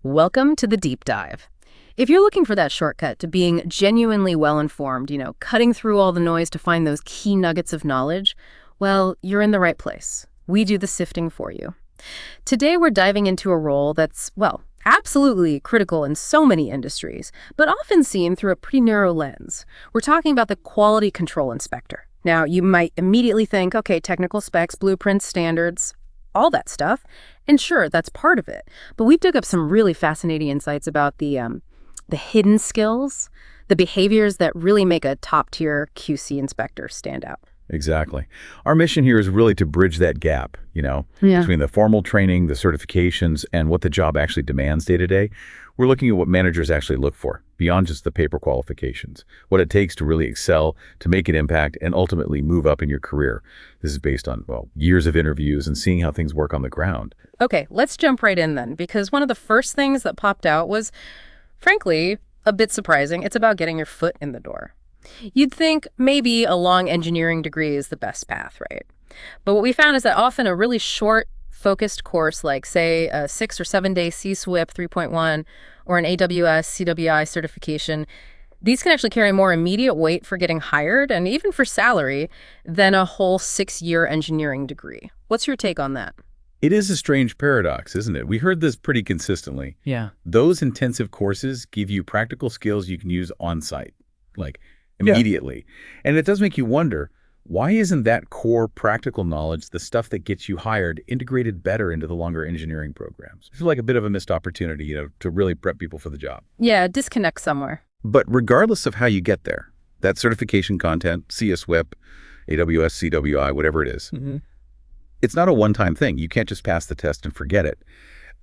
Welcome to the deep dive. If you're looking for that shortcut to being genuinely well-informed, cutting through all the noise to find those key nuggets of knowledge, well, you're in the right place. We do the sifting for you. Today, we're diving into a role that's, well, absolutely critical in so many industries, but often seen through a pretty narrow lens. We're talking about the quality control inspector. Now, you might immediately think, okay, technical specs, blueprints, standards, all that stuff. And sure, that's part of it. But we've dug up some really fascinating insights about the hidden skills, the behaviors that really make a top-tier QC inspector stand out. Exactly. Our mission here is really to bridge that gap, between the formal training, the certifications, and what the job actually demands day to day. We're looking at what managers actually look for, beyond just the paper qualifications, what it takes to really excel, to make an impact, and ultimately move up in your career. This is based on, years of interviews and seeing how things work on the ground. Okay, let's jump right in then, because one of the first things that popped out was, frankly, a bit surprising. It's about getting your foot in the door. You'd think maybe a long engineering degree is the best path, right? But what we found is that often a really short, focused course like, say, a 6 or 7 day CSWIP 3.1 or an AWS CWI certification, these can actually carry more immediate weight for getting hired and even for salary than a whole 6-year engineering degree. What's your take on that? It is a strange paradox, isn't it? We heard this pretty consistently. Yeah. Those intensive courses give you practical skills you can use on site, immediately. Yeah. And it does make you wonder, why isn't that core practical knowledge, the stuff that gets you hired, integrated better into the longer engineering programs? I feel like a bit of a missed opportunity, to really prep people for the job. Yeah, disconnect somewhere. But regardless of how you get there, that certification content, CSWIP, AWS, CWI, whatever it is, it's not a one-time thing. You can't just pass the test and forget it.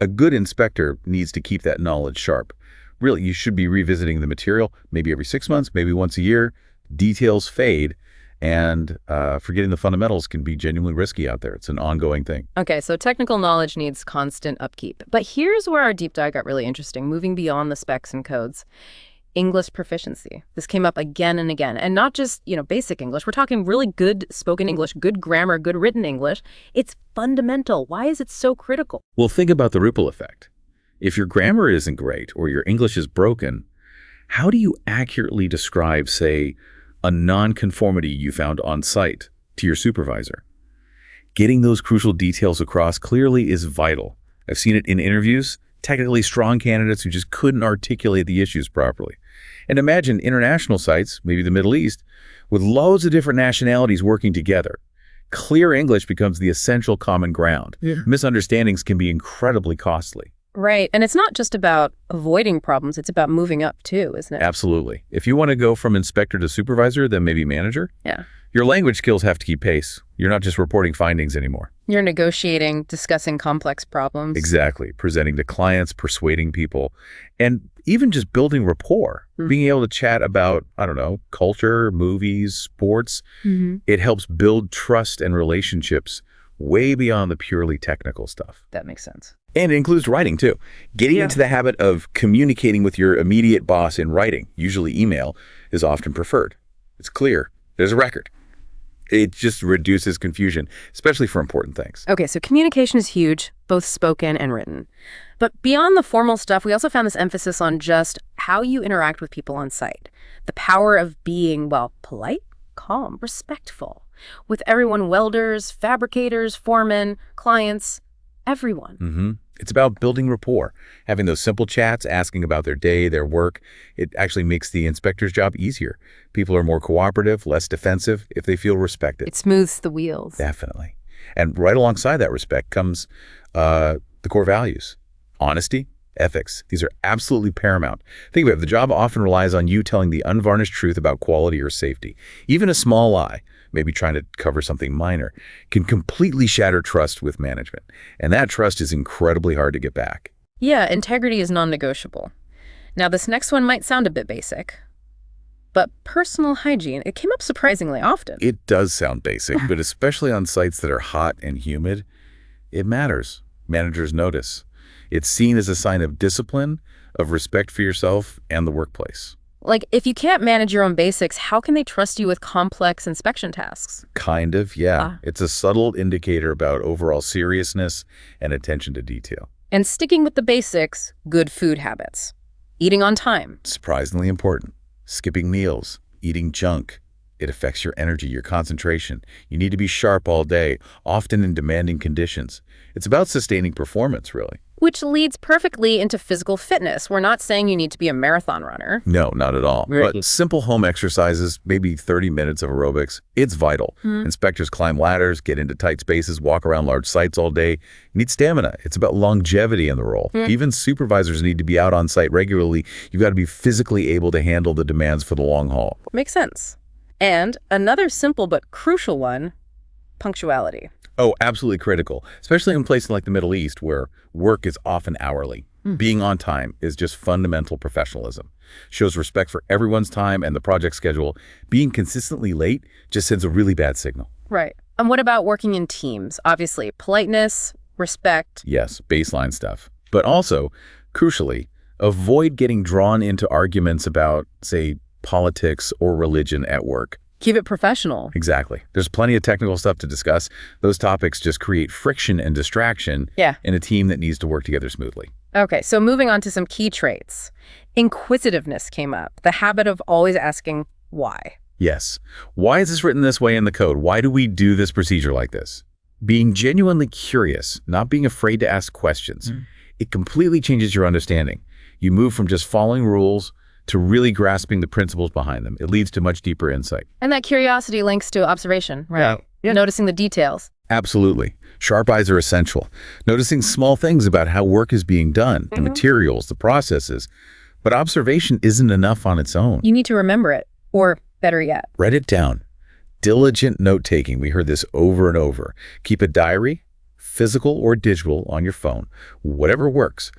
A good inspector needs to keep that knowledge sharp. Really, you should be revisiting the material maybe every 6 months, maybe once a year. Details fade, and forgetting the fundamentals can be genuinely risky out there. It's an ongoing thing. Okay, so technical knowledge needs constant upkeep. But here's where our deep dive got really interesting, moving beyond the specs and codes. English proficiency. This came up again and again. And not just, basic English. We're talking really good spoken English, good grammar, good written English. It's fundamental. Why is it so critical? Well, think about the ripple effect. If your grammar isn't great or your English is broken, how do you accurately describe, say, a nonconformity you found on site to your supervisor? Getting those crucial details across clearly is vital. I've seen it in interviews, technically strong candidates who just couldn't articulate the issues properly. And imagine international sites, maybe the Middle East, with loads of different nationalities working together. Clear English becomes the essential common ground. Yeah. Misunderstandings can be incredibly costly. Right. And it's not just about avoiding problems. It's about moving up too, isn't it? Absolutely. If you want to go from inspector to supervisor, then maybe manager, your language skills have to keep pace. You're not just reporting findings anymore. You're negotiating, discussing complex problems. Exactly. Presenting to clients, persuading people, and even just building rapport. Being able to chat about, culture, movies, sports. It helps build trust and relationships way beyond the purely technical stuff. That makes sense. And it includes writing, too. Getting into the habit of communicating with your immediate boss in writing, usually email, is often preferred. It's clear. There's a record. It just reduces confusion, especially for important things. Okay, so communication is huge, both spoken and written. But beyond the formal stuff, we also found this emphasis on just how you interact with people on site. The power of being, polite, calm, respectful. With everyone, welders, fabricators, foremen, clients, everyone. It's about building rapport, having those simple chats, asking about their day, their work. It actually makes the inspector's job easier. People are more cooperative, less defensive if they feel respected. It smooths the wheels. Definitely. And right alongside that respect comes the core values. Honesty, ethics. These are absolutely paramount. Think about it. The job often relies on you telling the unvarnished truth about quality or safety. Even a small lie, maybe trying to cover something minor, can completely shatter trust with management. And that trust is incredibly hard to get back. Yeah, integrity is non-negotiable. Now, this next one might sound a bit basic, but personal hygiene, it came up surprisingly often. It does sound basic, but especially on sites that are hot and humid, it matters. Managers notice. It's seen as a sign of discipline, of respect for yourself and the workplace. If you can't manage your own basics, how can they trust you with complex inspection tasks? Kind of, yeah. It's a subtle indicator about overall seriousness and attention to detail. And sticking with the basics, good food habits. Eating on time. Surprisingly important. Skipping meals, eating junk. It affects your energy, your concentration. You need to be sharp all day, often in demanding conditions. It's about sustaining performance, really. Which leads perfectly into physical fitness. We're not saying you need to be a marathon runner. No, not at all. Right. But simple home exercises, maybe 30 minutes of aerobics, it's vital. Inspectors climb ladders, get into tight spaces, walk around large sites all day. You need stamina. It's about longevity in the role. Even supervisors need to be out on site regularly. You've got to be physically able to handle the demands for the long haul. Makes sense. And another simple but crucial one, punctuality. Oh, absolutely critical, especially in places like the Middle East where work is often hourly. Being on time is just fundamental professionalism. Shows respect for everyone's time and the project schedule. Being consistently late just sends a really bad signal. Right. And what about working in teams? Obviously, politeness, respect. Yes, baseline stuff. But also, crucially, avoid getting drawn into arguments about, say, politics or religion at work. Keep it professional. Exactly. There's plenty of technical stuff to discuss. Those topics just create friction and distraction in a team that needs to work together smoothly. Okay, so moving on to some key traits. Inquisitiveness came up, the habit of always asking why. Yes. Why is this written this way in the code? Why do we do this procedure like this? Being genuinely curious, not being afraid to ask questions. It completely changes your understanding. You move from just following rules to really grasping the principles behind them. It leads to much deeper insight. And that curiosity links to observation, right? Yeah. Noticing the details. Absolutely. Sharp eyes are essential. Noticing small things about how work is being done, the materials, the processes. But observation isn't enough on its own. You need to remember it, or better yet, write it down. Diligent note-taking. We heard this over and over. Keep a diary, physical or digital, on your phone. Whatever works.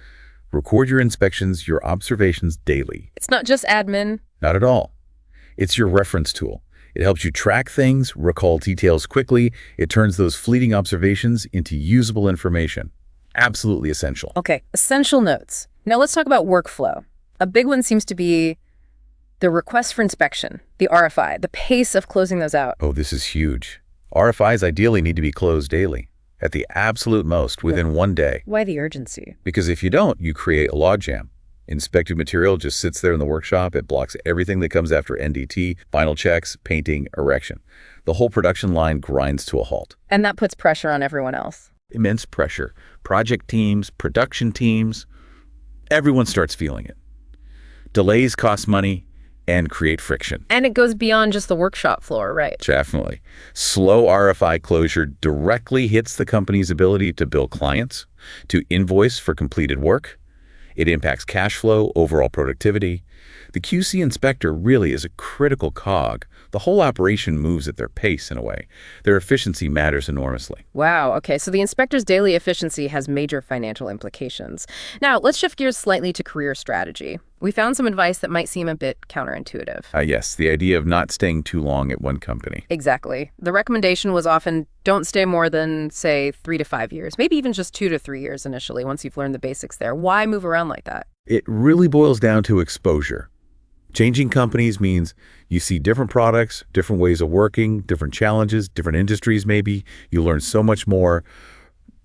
Record your inspections, your observations daily. It's not just admin. Not at all. It's your reference tool. It helps you track things, recall details quickly. It turns those fleeting observations into usable information. Absolutely essential. Okay, essential notes. Now let's talk about workflow. A big one seems to be the request for inspection, the RFI, the pace of closing those out. Oh, this is huge. RFIs ideally need to be closed daily. At the absolute most, within 1 day. Why the urgency? Because if you don't, you create a logjam. Inspected material just sits there in the workshop. It blocks everything that comes after NDT, final checks, painting, erection. The whole production line grinds to a halt. And that puts pressure on everyone else. Immense pressure. Project teams, production teams, everyone starts feeling it. Delays cost money and create friction. And it goes beyond just the workshop floor, right? Definitely. Slow RFI closure directly hits the company's ability to bill clients, to invoice for completed work. It impacts cash flow, overall productivity. The QC inspector really is a critical cog. The whole operation moves at their pace in a way. Their efficiency matters enormously. Wow, okay, so the inspector's daily efficiency has major financial implications. Now, let's shift gears slightly to career strategy. We found some advice that might seem a bit counterintuitive. Yes, the idea of not staying too long at one company. Exactly. The recommendation was often don't stay more than, say, 3 to 5 years, maybe even just 2 to 3 years initially once you've learned the basics there. Why move around like that? It really boils down to exposure. Changing companies means you see different products, different ways of working, different challenges, different industries maybe. You learn so much more,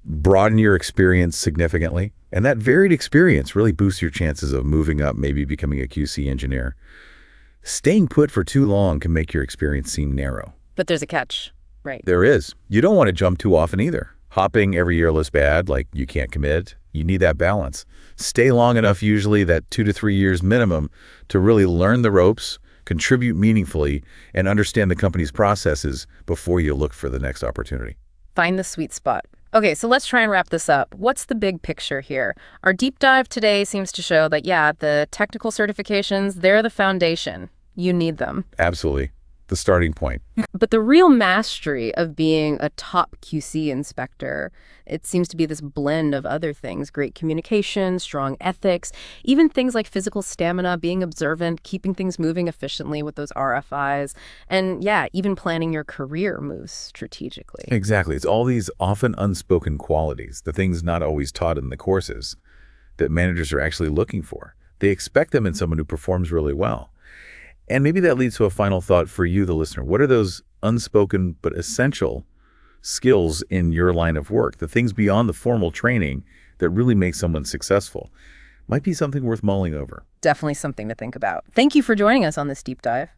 broaden your experience significantly. And that varied experience really boosts your chances of moving up, maybe becoming a QC engineer. Staying put for too long can make your experience seem narrow. But there's a catch, right? There is. You don't want to jump too often either. Hopping every year looks bad, like you can't commit. You need that balance. Stay long enough, usually that 2 to 3 years minimum, to really learn the ropes, contribute meaningfully, and understand the company's processes before you look for the next opportunity. Find the sweet spot. Okay, so let's try and wrap this up. What's the big picture here? Our deep dive today seems to show that, yeah, the technical certifications, they're the foundation. You need them. Absolutely. The starting point. But the real mastery of being a top QC inspector, it seems to be this blend of other things: great communication, strong ethics, even things like physical stamina, being observant, keeping things moving efficiently with those RFIs, and yeah, even planning your career moves strategically. Exactly. It's all these often unspoken qualities, the things not always taught in the courses, that managers are actually looking for. They expect them in someone who performs really well. And maybe that leads to a final thought for you, the listener. What are those unspoken but essential skills in your line of work, the things beyond the formal training that really makes someone successful might be something worth mulling over. Definitely something to think about. Thank you for joining us on this deep dive.